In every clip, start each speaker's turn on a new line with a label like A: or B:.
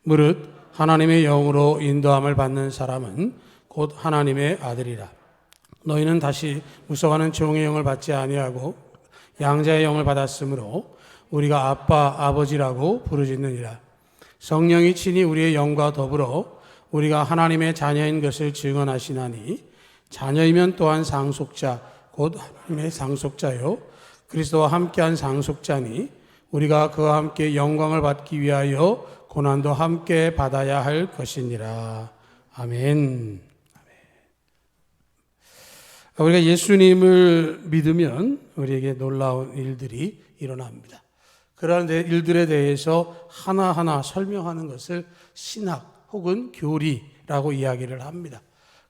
A: 무릇 하나님의 영으로 인도함을 받는 사람은 곧 하나님의 아들이라. 너희는 다시 무서워하는 종의 영을 받지 아니하고 양자의 영을 받았으므로 우리가 아빠 아버지라고 부르짖느니라. 성령이 친히 우리의 영과 더불어 우리가 하나님의 자녀인 것을 증언하시나니 자녀이면 또한 상속자 곧 하나님의 상속자요 그리스도와 함께한 상속자니 우리가 그와 함께 영광을 받기 위하여 고난도 함께 받아야 할 것이니라. 아멘. 우리가 예수님을 믿으면 우리에게 놀라운 일들이 일어납니다. 그러한 일들에 대해서 하나하나 설명하는 것을 신학 혹은 교리라고 이야기를 합니다.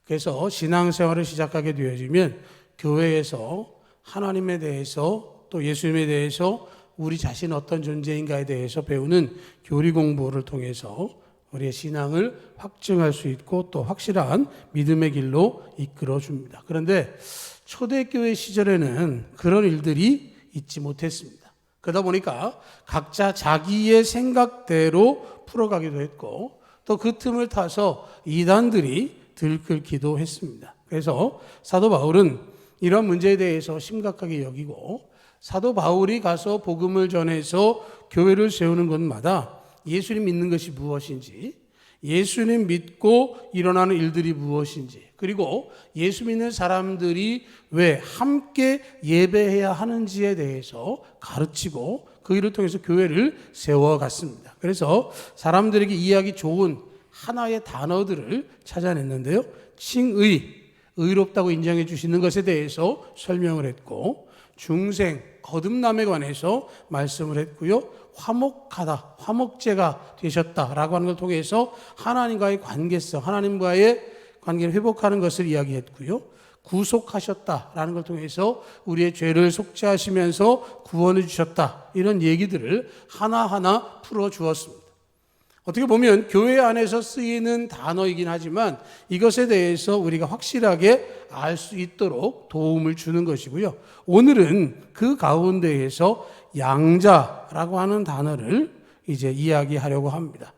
A: 그래서 신앙생활을 시작하게 되어지면 교회에서 하나님에 대해서 또 예수님에 대해서 우리 자신 어떤 존재인가에 대해서 배우는 교리 공부를 통해서 우리의 신앙을 확증할 수 있고 또 확실한 믿음의 길로 이끌어 줍니다. 그런데 초대교회 시절에는 그런 일들이 있지 못했습니다. 그러다 보니까 각자 자기의 생각대로 풀어가기도 했고 또 그 틈을 타서 이단들이 들끓기도 했습니다. 그래서 사도 바울은 이런 문제에 대해서 심각하게 여기고 사도 바울이 가서 복음을 전해서 교회를 세우는 곳마다 예수님 믿는 것이 무엇인지, 예수님 믿고 일어나는 일들이 무엇인지, 그리고 예수 믿는 사람들이 왜 함께 예배해야 하는지에 대해서 가르치고 그 일을 통해서 교회를 세워갔습니다. 그래서 사람들에게 이해하기 좋은 하나의 단어들을 찾아냈는데요. 칭의, 의롭다고 인정해 주시는 것에 대해서 설명을 했고, 중생, 거듭남에 관해서 말씀을 했고요. 화목하다, 화목제가 되셨다라고 하는 걸 통해서 하나님과의 관계성, 하나님과의 관계를 회복하는 것을 이야기했고요. 구속하셨다라는 걸 통해서 우리의 죄를 속죄하시면서 구원해 주셨다. 이런 얘기들을 하나하나 풀어주었습니다. 어떻게 보면 교회 안에서 쓰이는 단어이긴 하지만 이것에 대해서 우리가 확실하게 알 수 있도록 도움을 주는 것이고요. 오늘은 그 가운데에서 양자라고 하는 단어를 이제 이야기하려고 합니다.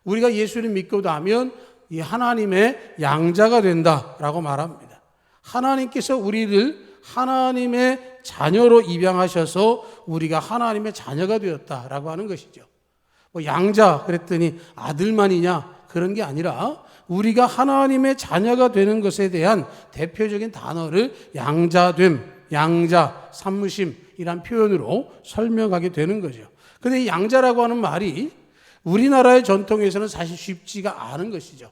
A: 우리가 예수를 믿고 나면 이 하나님의 양자가 된다라고 말합니다. 하나님께서 우리를 하나님의 자녀로 입양하셔서 우리가 하나님의 자녀가 되었다라고 하는 것이죠. 양자 그랬더니 아들만이냐 그런 게 아니라 우리가 하나님의 자녀가 되는 것에 대한 대표적인 단어를 양자됨, 양자, 삼무심이란 표현으로 설명하게 되는 거죠. 그런데 이 양자라고 하는 말이 우리나라의 전통에서는 사실 쉽지가 않은 것이죠.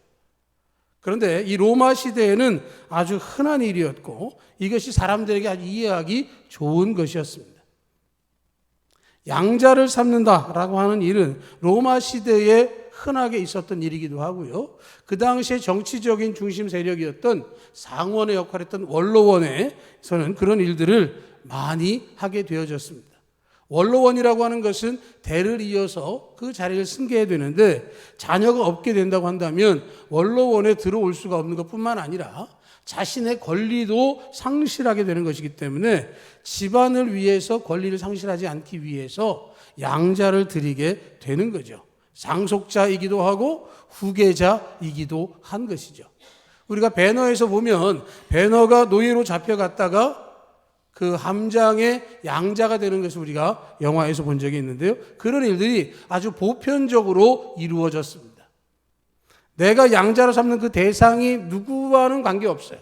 A: 그런데 이 로마 시대에는 아주 흔한 일이었고 이것이 사람들에게 아주 이해하기 좋은 것이었습니다. 양자를 삼는다라고 하는 일은 로마 시대에 흔하게 있었던 일이기도 하고요. 그 당시에 정치적인 중심 세력이었던 상원의 역할을 했던 원로원에서는 그런 일들을 많이 하게 되어졌습니다. 원로원이라고 하는 것은 대를 이어서 그 자리를 승계해야 되는데 자녀가 없게 된다고 한다면 원로원에 들어올 수가 없는 것뿐만 아니라 자신의 권리도 상실하게 되는 것이기 때문에 집안을 위해서 권리를 상실하지 않기 위해서 양자를 드리게 되는 거죠. 상속자이기도 하고 후계자이기도 한 것이죠. 우리가 배너에서 보면 배너가 노예로 잡혀갔다가 그 함장의 양자가 되는 것을 우리가 영화에서 본 적이 있는데요. 그런 일들이 아주 보편적으로 이루어졌습니다. 내가 양자로 삼는 그 대상이 누구와는 관계없어요.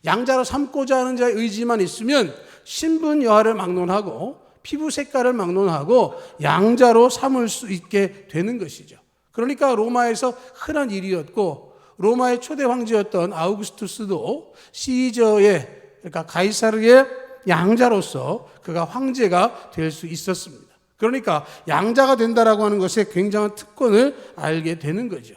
A: 양자로 삼고자 하는 자의 의지만 있으면 신분 여하를 막론하고 피부 색깔을 막론하고 양자로 삼을 수 있게 되는 것이죠. 그러니까 로마에서 흔한 일이었고 로마의 초대 황제였던 아우구스투스도 시저의 그러니까 가이사르의 양자로서 그가 황제가 될 수 있었습니다. 그러니까 양자가 된다라고 하는 것에 굉장한 특권을 알게 되는 거죠.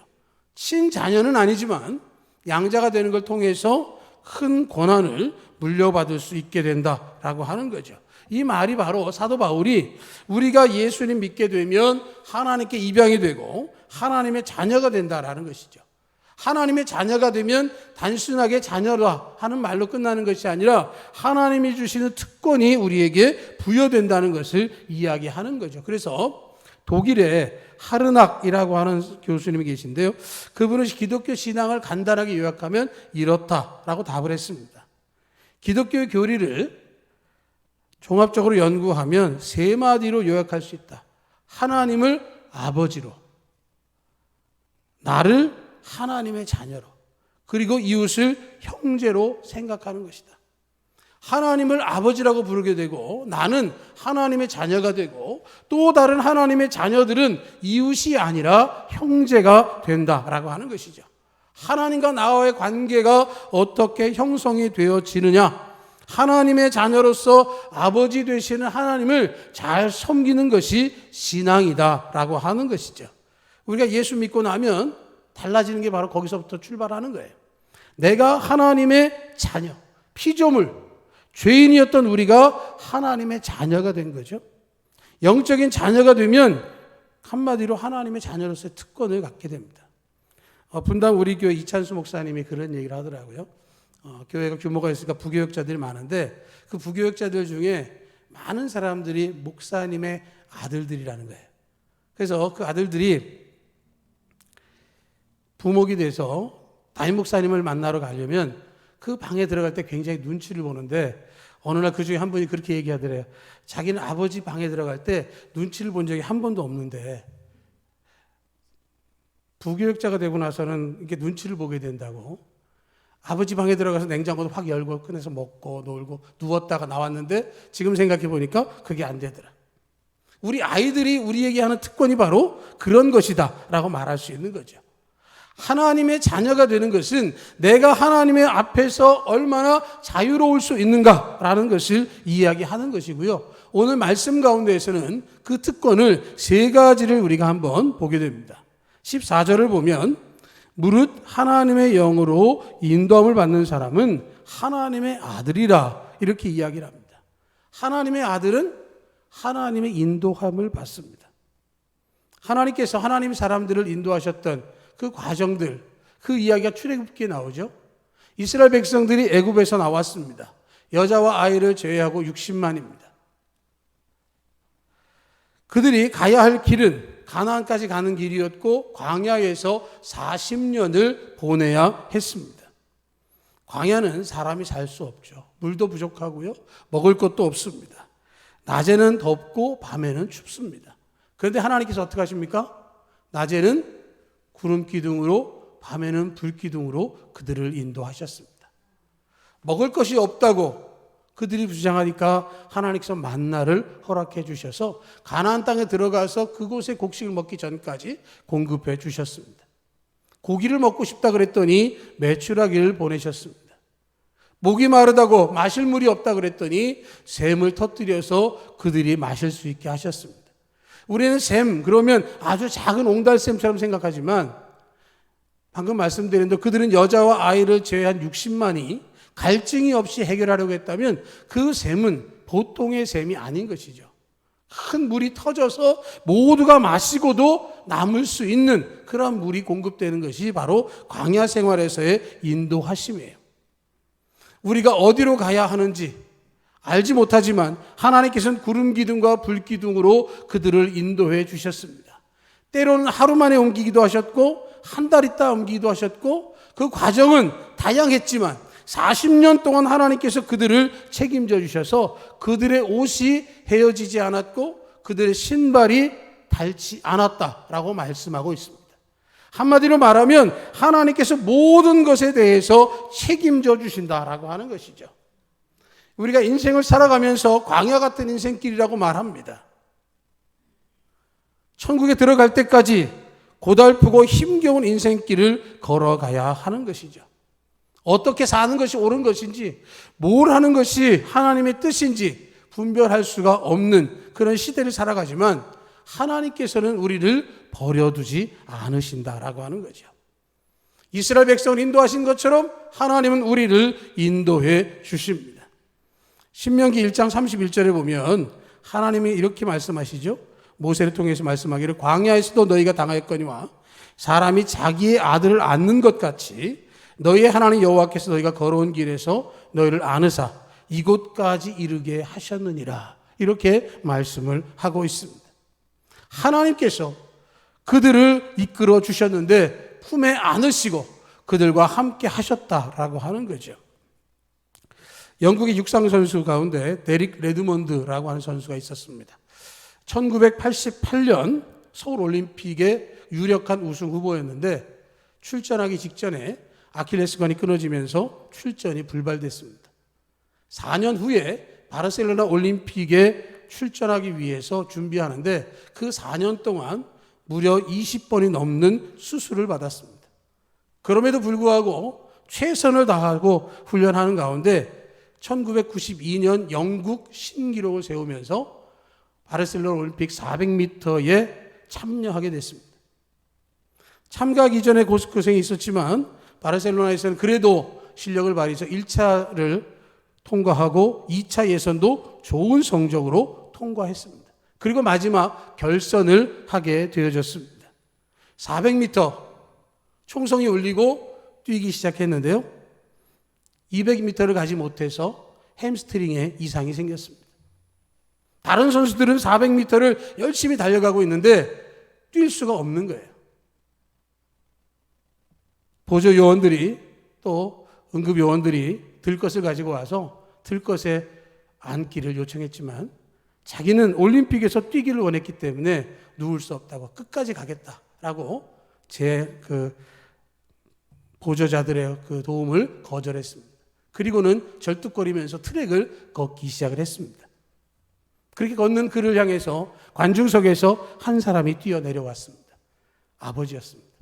A: 친자녀는 아니지만 양자가 되는 걸 통해서 큰 권한을 물려받을 수 있게 된다라고 하는 거죠. 이 말이 바로 사도 바울이 우리가 예수님 믿게 되면 하나님께 입양이 되고 하나님의 자녀가 된다라는 것이죠. 하나님의 자녀가 되면 단순하게 자녀라 하는 말로 끝나는 것이 아니라 하나님이 주시는 특권이 우리에게 부여된다는 것을 이야기하는 거죠. 그래서 독일에 하르낙이라고 하는 교수님이 계신데요. 그분은 기독교 신앙을 간단하게 요약하면 이렇다라고 답을 했습니다. 기독교의 교리를 종합적으로 연구하면 세 마디로 요약할 수 있다. 하나님을 아버지로, 나를 하나님의 자녀로, 그리고 이웃을 형제로 생각하는 것이다. 하나님을 아버지라고 부르게 되고 나는 하나님의 자녀가 되고 또 다른 하나님의 자녀들은 이웃이 아니라 형제가 된다라고 하는 것이죠. 하나님과 나와의 관계가 어떻게 형성이 되어지느냐? 하나님의 자녀로서 아버지 되시는 하나님을 잘 섬기는 것이 신앙이다라고 하는 것이죠. 우리가 예수 믿고 나면 달라지는 게 바로 거기서부터 출발하는 거예요. 내가 하나님의 자녀, 피조물, 죄인이었던 우리가 하나님의 자녀가 된 거죠. 영적인 자녀가 되면 한마디로 하나님의 자녀로서의 특권을 갖게 됩니다. 분당 우리 교회 이찬수 목사님이 그런 얘기를 하더라고요. 교회가 규모가 있으니까 부교역자들이 많은데 그 부교역자들 중에 많은 사람들이 목사님의 아들들이라는 거예요. 그래서 그 아들들이 부목이 돼서 담임 목사님을 만나러 가려면 그 방에 들어갈 때 굉장히 눈치를 보는데 어느 날 그 중에 한 분이 그렇게 얘기하더래요. 자기는 아버지 방에 들어갈 때 눈치를 본 적이 한 번도 없는데 부교역자가 되고 나서는 이렇게 눈치를 보게 된다고. 아버지 방에 들어가서 냉장고도 확 열고 꺼내서 먹고 놀고 누웠다가 나왔는데 지금 생각해 보니까 그게 안 되더라. 우리 아이들이 우리에게 하는 특권이 바로 그런 것이다 라고 말할 수 있는 거죠. 하나님의 자녀가 되는 것은 내가 하나님의 앞에서 얼마나 자유로울 수 있는가라는 것을 이야기하는 것이고요. 오늘 말씀 가운데에서는 그 특권을 세 가지를 우리가 한번 보게 됩니다. 14절을 보면 무릇 하나님의 영으로 인도함을 받는 사람은 하나님의 아들이라 이렇게 이야기를 합니다. 하나님의 아들은 하나님의 인도함을 받습니다. 하나님께서 하나님 사람들을 인도하셨던 그 과정들, 그 이야기가 출애굽기에 나오죠. 이스라엘 백성들이 애굽에서 나왔습니다. 여자와 아이를 제외하고 60만입니다. 그들이 가야 할 길은 가나안까지 가는 길이었고 광야에서 40년을 보내야 했습니다. 광야는 사람이 살 수 없죠. 물도 부족하고요. 먹을 것도 없습니다. 낮에는 덥고 밤에는 춥습니다. 그런데 하나님께서 어떻게 하십니까? 낮에는 구름 기둥으로 밤에는 불 기둥으로 그들을 인도하셨습니다. 먹을 것이 없다고 그들이 주장하니까 하나님께서 만나를 허락해 주셔서 가나안 땅에 들어가서 그곳의 곡식을 먹기 전까지 공급해 주셨습니다. 고기를 먹고 싶다 그랬더니 메추라기를 보내셨습니다. 목이 마르다고 마실 물이 없다 그랬더니 샘을 터뜨려서 그들이 마실 수 있게 하셨습니다. 우리는 샘 그러면 아주 작은 옹달샘처럼 생각하지만 방금 말씀드린 대로 그들은 여자와 아이를 제외한 60만이 갈증이 없이 해결하려고 했다면 그 샘은 보통의 샘이 아닌 것이죠. 큰 물이 터져서 모두가 마시고도 남을 수 있는 그런 물이 공급되는 것이 바로 광야 생활에서의 인도하심이에요. 우리가 어디로 가야 하는지 알지 못하지만 하나님께서는 구름 기둥과 불 기둥으로 그들을 인도해 주셨습니다. 때로는 하루 만에 옮기기도 하셨고 한 달 있다 옮기기도 하셨고 그 과정은 다양했지만 40년 동안 하나님께서 그들을 책임져 주셔서 그들의 옷이 헤어지지 않았고 그들의 신발이 닳지 않았다라고 말씀하고 있습니다. 한마디로 말하면 하나님께서 모든 것에 대해서 책임져 주신다라고 하는 것이죠. 우리가 인생을 살아가면서 광야 같은 인생길이라고 말합니다. 천국에 들어갈 때까지 고달프고 힘겨운 인생길을 걸어가야 하는 것이죠. 어떻게 사는 것이 옳은 것인지, 뭘 하는 것이 하나님의 뜻인지 분별할 수가 없는 그런 시대를 살아가지만 하나님께서는 우리를 버려두지 않으신다라고 하는 거죠. 이스라엘 백성을 인도하신 것처럼 하나님은 우리를 인도해 주십니다. 신명기 1장 31절에 보면 하나님이 이렇게 말씀하시죠. 모세를 통해서 말씀하기를 광야에서도 너희가 당하였거니와 사람이 자기의 아들을 안는 것 같이 너희의 하나님 여호와께서 너희가 걸어온 길에서 너희를 안으사 이곳까지 이르게 하셨느니라. 이렇게 말씀을 하고 있습니다. 하나님께서 그들을 이끌어 주셨는데 품에 안으시고 그들과 함께 하셨다라고 하는 거죠. 영국의 육상 선수 가운데 데릭 레드먼드라고 하는 선수가 있었습니다. 1988년 서울 올림픽의 유력한 우승 후보였는데 출전하기 직전에 아킬레스건이 끊어지면서 출전이 불발됐습니다. 4년 후에 바르셀로나 올림픽에 출전하기 위해서 준비하는데 그 4년 동안 무려 20번이 넘는 수술을 받았습니다. 그럼에도 불구하고 최선을 다하고 훈련하는 가운데 1992년 영국 신기록을 세우면서 바르셀로나 올림픽 400m에 참여하게 됐습니다. 참가하기 이전에 고생이 있었지만 바르셀로나에서는 그래도 실력을 발휘해서 1차를 통과하고 2차 예선도 좋은 성적으로 통과했습니다. 그리고 마지막 결선을 하게 되어졌습니다. 400m 총성이 울리고 뛰기 시작했는데요. 200m를 가지 못해서 햄스트링에 이상이 생겼습니다. 다른 선수들은 400m를 열심히 달려가고 있는데 뛸 수가 없는 거예요. 보조 요원들이 또 응급 요원들이 들것을 가지고 와서 들것에 앉기를 요청했지만 자기는 올림픽에서 뛰기를 원했기 때문에 누울 수 없다고 끝까지 가겠다라고 제 보조자들의 그 도움을 거절했습니다. 그리고는 절뚝거리면서 트랙을 걷기 시작을 했습니다. 그렇게 걷는 그를 향해서 관중석에서 한 사람이 뛰어내려왔습니다. 아버지였습니다.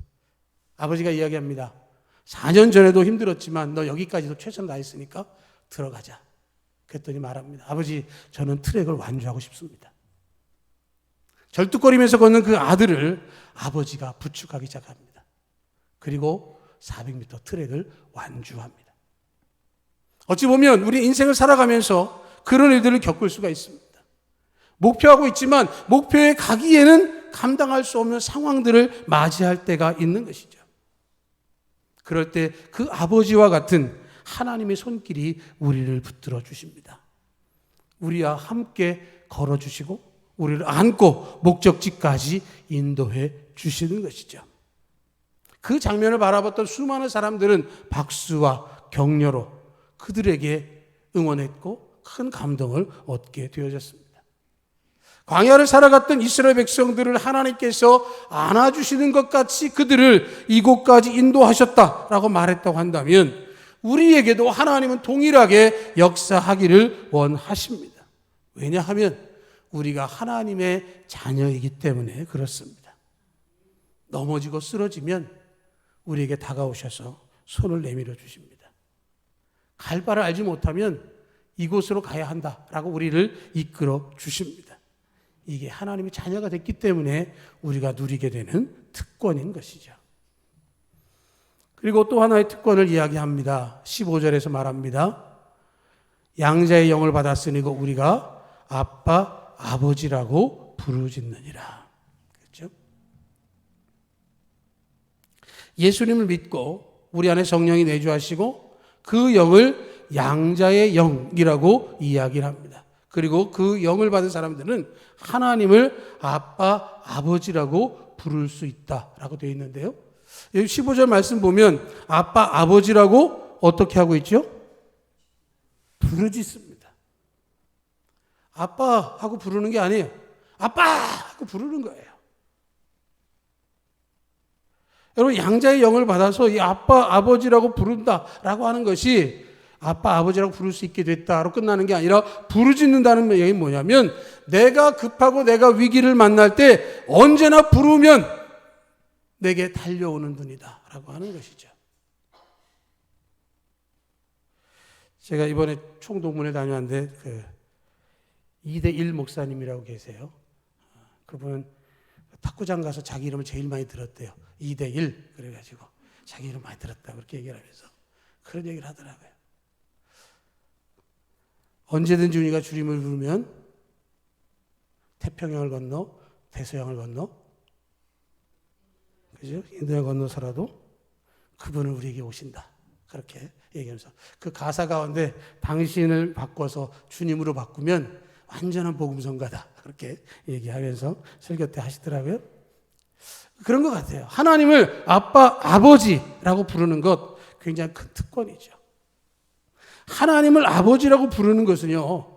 A: 아버지가 이야기합니다. 4년 전에도 힘들었지만 너 여기까지도 최선 다했으니까 들어가자. 그랬더니 말합니다. 아버지, 저는 트랙을 완주하고 싶습니다. 절뚝거리면서 걷는 그 아들을 아버지가 부축하기 시작합니다. 그리고 400m 트랙을 완주합니다. 어찌 보면 우리 인생을 살아가면서 그런 일들을 겪을 수가 있습니다. 목표하고 있지만 목표에 가기에는 감당할 수 없는 상황들을 맞이할 때가 있는 것이죠. 그럴 때 그 아버지와 같은 하나님의 손길이 우리를 붙들어 주십니다. 우리와 함께 걸어주시고 우리를 안고 목적지까지 인도해 주시는 것이죠. 그 장면을 바라봤던 수많은 사람들은 박수와 격려로 그들에게 응원했고 큰 감동을 얻게 되어졌습니다. 광야를 살아갔던 이스라엘 백성들을 하나님께서 안아주시는 것 같이 그들을 이곳까지 인도하셨다라고 말했다고 한다면 우리에게도 하나님은 동일하게 역사하기를 원하십니다. 왜냐하면 우리가 하나님의 자녀이기 때문에 그렇습니다. 넘어지고 쓰러지면 우리에게 다가오셔서 손을 내밀어 주십니다. 갈 바를 알지 못하면 이곳으로 가야 한다라고 우리를 이끌어 주십니다. 이게 하나님의 자녀가 됐기 때문에 우리가 누리게 되는 특권인 것이죠. 그리고 또 하나의 특권을 이야기합니다. 15절에서 말합니다. 양자의 영을 받았으니 우리가 아빠, 아버지라고 부르짖느니라. 그렇죠? 예수님을 믿고 우리 안에 성령이 내주하시고 그 영을 양자의 영이라고 이야기를 합니다. 그리고 그 영을 받은 사람들은 하나님을 아빠, 아버지라고 부를 수 있다라고 되어 있는데요. 여기 15절 말씀 보면 아빠, 아버지라고 어떻게 하고 있죠? 부르짖습니다. 아빠 하고 부르는 게 아니에요. 아빠 하고 부르는 거예요. 여러분, 양자의 영을 받아서 이 아빠, 아버지라고 부른다라고 하는 것이 아빠, 아버지라고 부를 수 있게 됐다로 끝나는 게 아니라 부르짖는다는 얘기는 뭐냐면 내가 급하고 내가 위기를 만날 때 언제나 부르면 내게 달려오는 분이다 라고 하는 것이죠. 제가 이번에 총동문회 다녀왔는데 2대1 목사님이라고 계세요. 그분은 탁구장 가서 자기 이름을 제일 많이 들었대요. 2대1 그래가지고 자기 이름 많이 들었다고 그렇게 얘기를 하면서 그런 얘기를 하더라고요. 언제든지 우리가 주님을 부르면 태평양을 건너 대서양을 건너 그죠? 인도양을 건너서라도 그분은 우리에게 오신다. 그렇게 얘기하면서 그 가사 가운데 당신을 바꿔서 주님으로 바꾸면 완전한 복음성가다. 그렇게 얘기하면서 설교 때 하시더라고요. 그런 것 같아요. 하나님을 아빠, 아버지라고 부르는 것 굉장히 큰 특권이죠. 하나님을 아버지라고 부르는 것은요,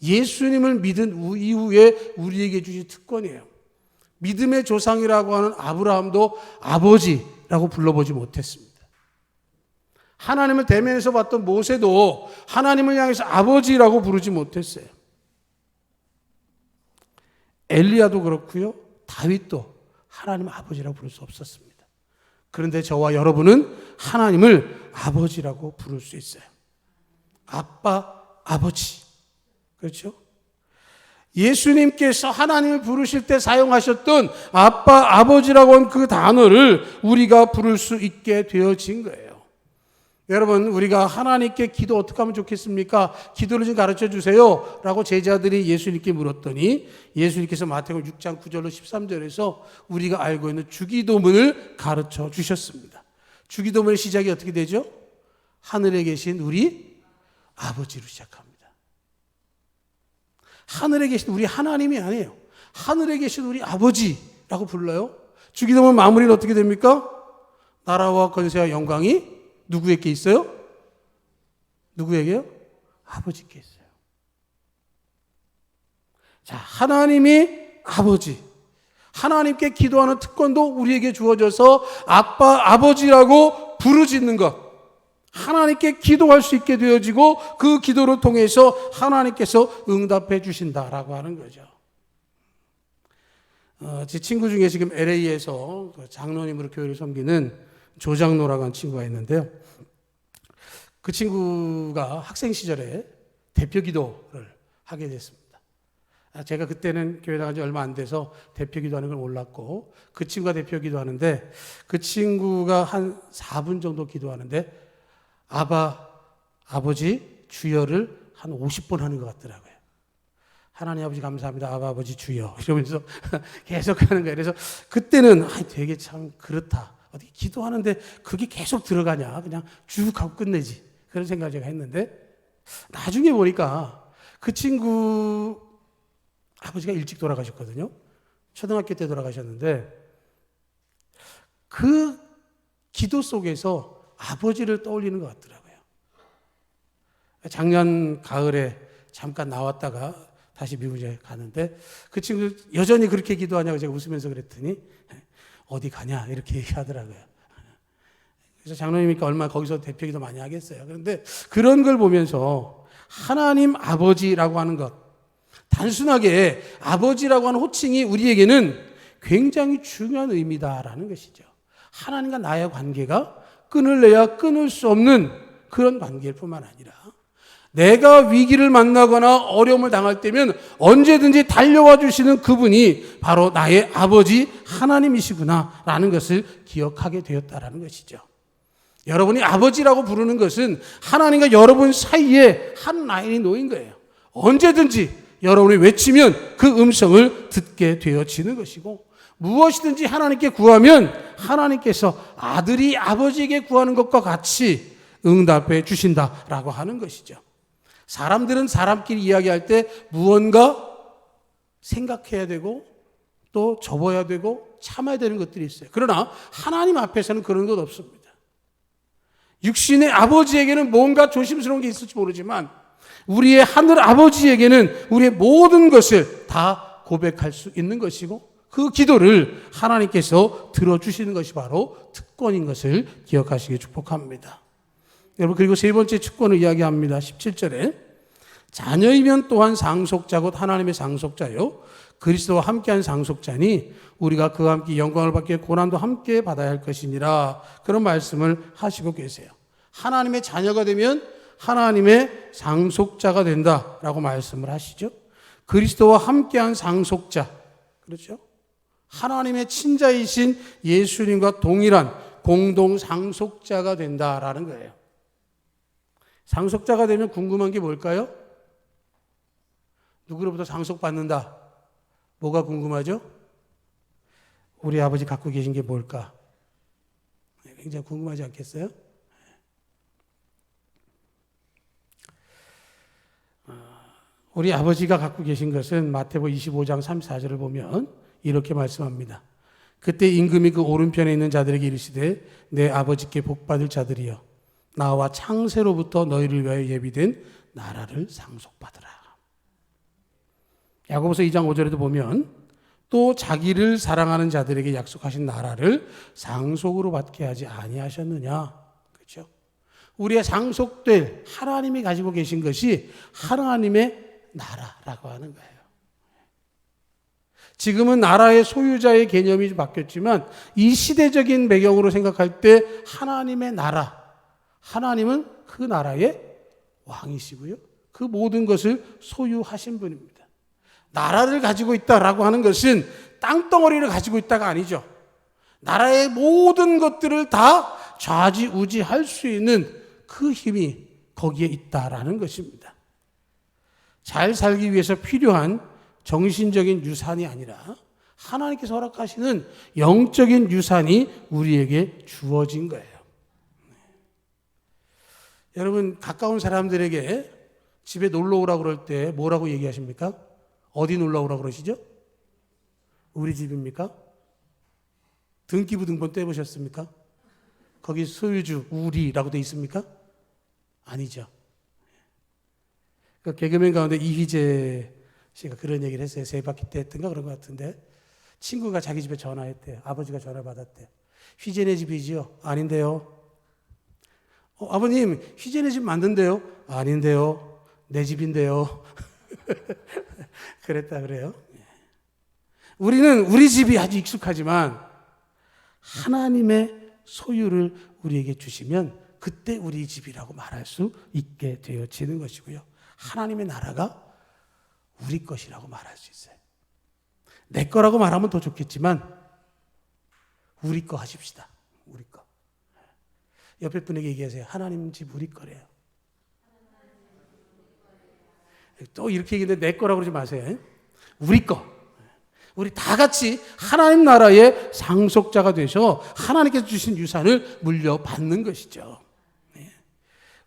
A: 예수님을 믿은 이후에 우리에게 주신 특권이에요. 믿음의 조상이라고 하는 아브라함도 아버지라고 불러보지 못했습니다. 하나님을 대면에서 봤던 모세도 하나님을 향해서 아버지라고 부르지 못했어요. 엘리야도 그렇고요, 다윗도 하나님 아버지라고 부를 수 없었습니다. 그런데 저와 여러분은 하나님을 아버지라고 부를 수 있어요. 아빠, 아버지. 그렇죠? 예수님께서 하나님을 부르실 때 사용하셨던 아빠, 아버지라고 한 그 단어를 우리가 부를 수 있게 되어진 거예요. 여러분, 우리가 하나님께 기도 어떻게 하면 좋겠습니까? 기도를 좀 가르쳐 주세요 라고 제자들이 예수님께 물었더니 예수님께서 마태복음 6장 9절로 13절에서 우리가 알고 있는 주기도문을 가르쳐 주셨습니다. 주기도문의 시작이 어떻게 되죠? 하늘에 계신 우리 아버지로 시작합니다. 하늘에 계신 우리 하나님이 아니에요. 하늘에 계신 우리 아버지라고 불러요. 주기도문 마무리는 어떻게 됩니까? 나라와 권세와 영광이 누구에게 있어요? 누구에게요? 아버지께 있어요. 자, 하나님이 아버지. 하나님께 기도하는 특권도 우리에게 주어져서 아빠, 아버지라고 부르짖는 것. 하나님께 기도할 수 있게 되어지고 그 기도를 통해서 하나님께서 응답해 주신다라고 하는 거죠. 제 친구 중에 지금 LA에서 장로님으로 교회를 섬기는 조장로라고 하는 친구가 있는데요. 그 친구가 학생 시절에 대표 기도를 하게 됐습니다. 제가 그때는 교회 나간 지 얼마 안 돼서 대표 기도하는 걸 몰랐고 그 친구가 대표 기도하는데 그 친구가 한 4분 정도 기도하는데 아버지, 주여를 한 50번 하는 것 같더라고요. 하나님 아버지 감사합니다. 아버지 주여. 이러면서 계속 하는 거예요. 그래서 그때는 되게 참 그렇다. 어떻게 기도하는데 그게 계속 들어가냐. 그냥 쭉 하고 끝내지. 그런 생각을 제가 했는데 나중에 보니까 그 친구 아버지가 일찍 돌아가셨거든요. 초등학교 때 돌아가셨는데 그 기도 속에서 아버지를 떠올리는 것 같더라고요. 작년 가을에 잠깐 나왔다가 다시 미국에 가는데 그 친구 여전히 그렇게 기도하냐고 제가 웃으면서 그랬더니 어디 가냐 이렇게 얘기하더라고요. 그래서 장로님이니까 얼마나 거기서 대표 기도 많이 하겠어요. 그런데 그런 걸 보면서 하나님 아버지라고 하는 것, 단순하게 아버지라고 하는 호칭이 우리에게는 굉장히 중요한 의미다라는 것이죠. 하나님과 나의 관계가 끊을래야 끊을 수 없는 그런 관계일 뿐만 아니라 내가 위기를 만나거나 어려움을 당할 때면 언제든지 달려와 주시는 그분이 바로 나의 아버지 하나님이시구나 라는 것을 기억하게 되었다라는 것이죠. 여러분이 아버지라고 부르는 것은 하나님과 여러분 사이에 한 라인이 놓인 거예요. 언제든지 여러분이 외치면 그 음성을 듣게 되어지는 것이고 무엇이든지 하나님께 구하면 하나님께서 아들이 아버지에게 구하는 것과 같이 응답해 주신다라고 하는 것이죠. 사람들은 사람끼리 이야기할 때 무언가 생각해야 되고 또 접어야 되고 참아야 되는 것들이 있어요. 그러나 하나님 앞에서는 그런 것 없습니다. 육신의 아버지에게는 뭔가 조심스러운 게 있을지 모르지만 우리의 하늘 아버지에게는 우리의 모든 것을 다 고백할 수 있는 것이고 그 기도를 하나님께서 들어주시는 것이 바로 특권인 것을 기억하시기 축복합니다. 여러분, 그리고 세 번째 특권을 이야기합니다. 17절에 자녀이면 또한 상속자 곧 하나님의 상속자요 그리스도와 함께한 상속자니 우리가 그와 함께 영광을 받기 위해 고난도 함께 받아야 할 것이니라 그런 말씀을 하시고 계세요. 하나님의 자녀가 되면 하나님의 상속자가 된다라고 말씀을 하시죠. 그리스도와 함께한 상속자, 그렇죠? 하나님의 친자이신 예수님과 동일한 공동 상속자가 된다라는 거예요. 상속자가 되면 궁금한 게 뭘까요? 누구로부터 상속받는다. 뭐가 궁금하죠? 우리 아버지 갖고 계신 게 뭘까? 굉장히 궁금하지 않겠어요? 우리 아버지가 갖고 계신 것은 마태복음 25장 34절을 보면 이렇게 말씀합니다. 그때 임금이 그 오른편에 있는 자들에게 이르시되 내 아버지께 복받을 자들이여 나와 창세로부터 너희를 위하여 예비된 나라를 상속받으라. 야고보서 2장 5절에도 보면 또 자기를 사랑하는 자들에게 약속하신 나라를 상속으로 받게 하지 아니하셨느냐. 그렇죠? 우리의 상속될 하나님이 가지고 계신 것이 하나님의 나라라고 하는 거예요. 지금은 나라의 소유자의 개념이 바뀌었지만 이 시대적인 배경으로 생각할 때 하나님의 나라, 하나님은 그 나라의 왕이시고요. 그 모든 것을 소유하신 분입니다. 나라를 가지고 있다라고 하는 것은 땅덩어리를 가지고 있다가 아니죠. 나라의 모든 것들을 다 좌지우지할 수 있는 그 힘이 거기에 있다라는 것입니다. 잘 살기 위해서 필요한 정신적인 유산이 아니라 하나님께서 허락하시는 영적인 유산이 우리에게 주어진 거예요. 여러분, 가까운 사람들에게 집에 놀러 오라고 그럴 때 뭐라고 얘기하십니까? 어디 놀러 오라고 그러시죠? 우리 집입니까? 등기부 등본 떼보셨습니까? 거기 소유주 우리라고 돼 있습니까? 아니죠. 그 개그맨 가운데 이휘재 씨가 그런 얘기를 했어요. 세 바퀴 때 했던가 그런 것 같은데 친구가 자기 집에 전화했대요. 아버지가 전화 받았대요. 휘재네 집이지요? 아닌데요. 아버님, 휘재네 집 맞는데요? 아닌데요. 내 집인데요. 그랬다 그래요. 우리는 우리 집이 아주 익숙하지만 하나님의 소유를 우리에게 주시면 그때 우리 집이라고 말할 수 있게 되어지는 것이고요. 하나님의 나라가 우리 것이라고 말할 수 있어요. 내 거라고 말하면 더 좋겠지만 우리 거 하십시다. 우리 거. 옆에 분에게 얘기하세요. 하나님 집 우리 거래요. 또 이렇게 얘기했는데 내 거라고 그러지 마세요. 우리 거. 우리 다 같이 하나님 나라의 상속자가 되셔 하나님께서 주신 유산을 물려받는 것이죠.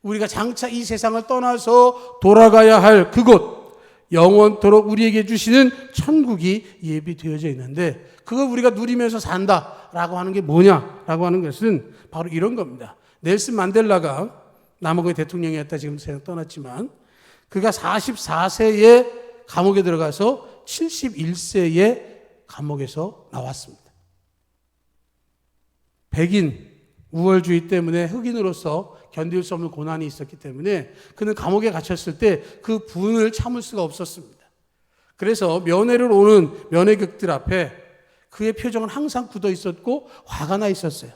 A: 우리가 장차 이 세상을 떠나서 돌아가야 할 그곳, 영원토록 우리에게 주시는 천국이 예비되어져 있는데 그걸 우리가 누리면서 산다라고 하는 게 뭐냐라고 하는 것은 바로 이런 겁니다. 넬슨 만델라가 남아공의 대통령이었다 지금 세상 떠났지만 그가 44세에 감옥에 들어가서 71세에 감옥에서 나왔습니다. 백인 우월주의 때문에 흑인으로서 견딜 수 없는 고난이 있었기 때문에 그는 감옥에 갇혔을 때 그 분을 참을 수가 없었습니다. 그래서 면회를 오는 면회객들 앞에 그의 표정은 항상 굳어 있었고 화가 나 있었어요.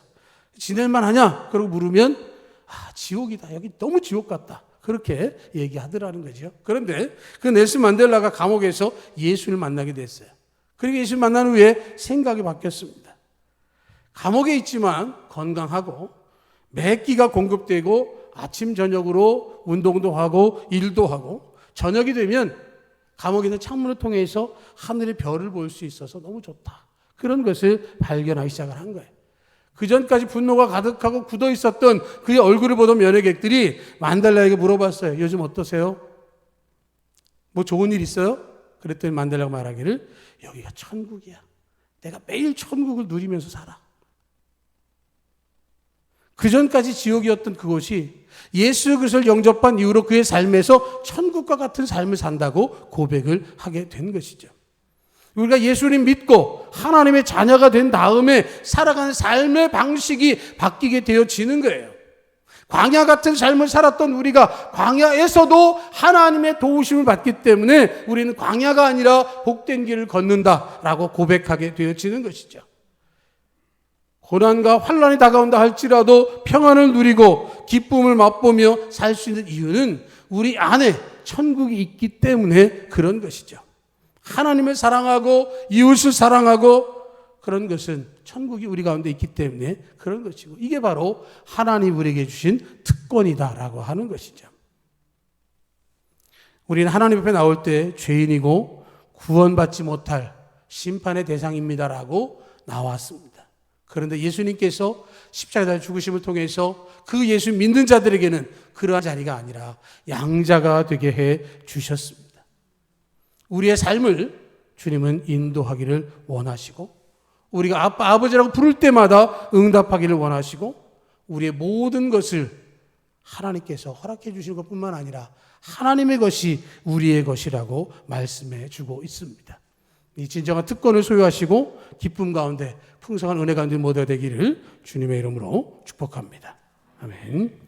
A: 지낼만 하냐? 그러고 물으면 지옥이다. 여기 너무 지옥 같다. 그렇게 얘기하더라는 거죠. 그런데 그 넬슨 만델라가 감옥에서 예수를 만나게 됐어요. 그리고 예수를 만난 후에 생각이 바뀌었습니다. 감옥에 있지만 건강하고 매 끼가 공급되고 아침 저녁으로 운동도 하고 일도 하고 저녁이 되면 감옥에 있는 창문을 통해서 하늘의 별을 볼 수 있어서 너무 좋다. 그런 것을 발견하기 시작을 한 거예요. 그 전까지 분노가 가득하고 굳어 있었던 그의 얼굴을 보던 면회객들이 만델라에게 물어봤어요. 요즘 어떠세요? 뭐 좋은 일 있어요? 그랬더니 만델라가 말하기를 여기가 천국이야. 내가 매일 천국을 누리면서 살아. 그 전까지 지옥이었던 그곳이 예수 그리스도를 영접한 이후로 그의 삶에서 천국과 같은 삶을 산다고 고백을 하게 된 것이죠. 우리가 예수님 믿고 하나님의 자녀가 된 다음에 살아가는 삶의 방식이 바뀌게 되어지는 거예요. 광야 같은 삶을 살았던 우리가 광야에서도 하나님의 도우심을 받기 때문에 우리는 광야가 아니라 복된 길을 걷는다라고 고백하게 되어지는 것이죠. 고난과 환난이 다가온다 할지라도 평안을 누리고 기쁨을 맛보며 살 수 있는 이유는 우리 안에 천국이 있기 때문에 그런 것이죠. 하나님을 사랑하고 이웃을 사랑하고 그런 것은 천국이 우리 가운데 있기 때문에 그런 것이고 이게 바로 하나님 우리에게 주신 특권이다라고 하는 것이죠. 우리는 하나님 앞에 나올 때 죄인이고 구원받지 못할 심판의 대상입니다라고 나왔습니다. 그런데 예수님께서 십자가에 죽으심을 통해서 그 예수 믿는 자들에게는 그러한 자리가 아니라 양자가 되게 해 주셨습니다. 우리의 삶을 주님은 인도하기를 원하시고 우리가 아빠, 아버지라고 부를 때마다 응답하기를 원하시고 우리의 모든 것을 하나님께서 허락해 주실 것뿐만 아니라 하나님의 것이 우리의 것이라고 말씀해 주고 있습니다. 이 진정한 특권을 소유하시고 기쁨 가운데 풍성한 은혜 가운데 모두 되기를 주님의 이름으로 축복합니다. 아멘.